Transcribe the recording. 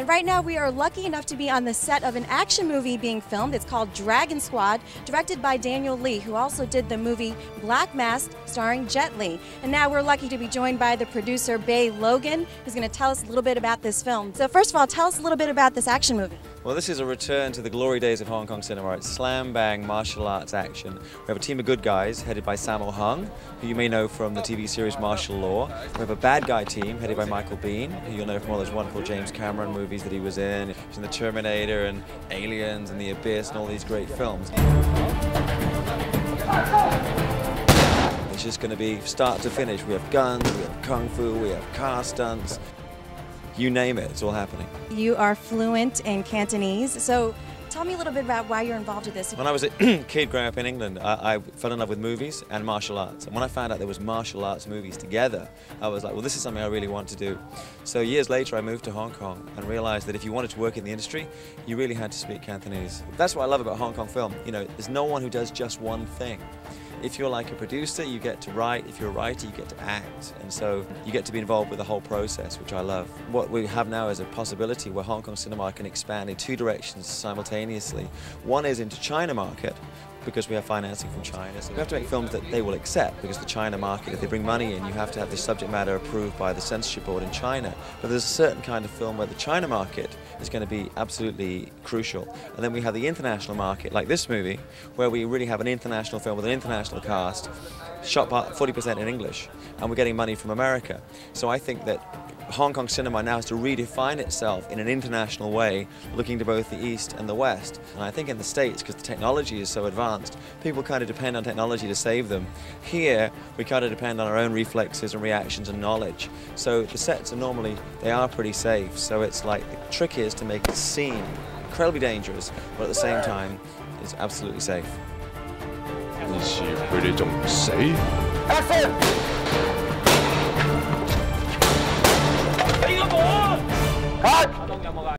And right now we are lucky enough to be on the set of an action movie being filmed. It's called Dragon Squad, directed by Daniel Lee, who also did the movie Black Mask, starring Jet Li. And now we're lucky to be joined by the producer, Bey Logan, who's going to tell us a little bit about this film. So first of all, tell us a little bit about this action movie. Well, this is a return to the glory days of Hong Kong cinema. It's slam bang martial arts action. We have a team of good guys headed by Sammo, who you may know from the TV series Martial Law. We have a bad guy team headed by Michael Biehn, who you'll know from all those wonderful James Cameron movies that he was in. He was in The Terminator and Aliens and The Abyss and all these great films. It's just going to be start to finish. We have guns, we have kung fu, we have car stunts. You name it, it's all happening. You are fluent in Cantonese, so tell me a little bit about why you're involved with this. When I was a kid growing up in England, I fell in love with movies and martial arts. And when I found out there was martial arts movies together, I was like, well, this is something I really want to do. So years later, I moved to Hong Kong and realized that if you wanted to work in the industry, you really had to speak Cantonese. That's what I love about Hong Kong film. You know, there's no one who does just one thing. If you're like a producer, you get to write. If you're a writer, you get to act. And so you get to be involved with the whole process, which I love. What we have now is a possibility where Hong Kong cinema can expand in two directions simultaneously. One is into China market, because we have financing from China. So we have to make films that they will accept, because the China market, if they bring money in, you have to have the subject matter approved by the censorship board in China. But there's a certain kind of film where the China market is going to be absolutely crucial. And then we have the international market, like this movie, where we really have an international film with an international cast, shot 40% in English, and we're getting money from America. So I think that Hong Kong cinema now has to redefine itself in an international way, looking to both the East and the West. And I think in the States, because the technology is so advanced, people kind of depend on technology to save them. Here, we kind of depend on our own reflexes and reactions and knowledge. So the sets are normally, they are pretty safe. So it's like, the trick is to make it seem incredibly dangerous, but at the same time, it's absolutely safe. Action!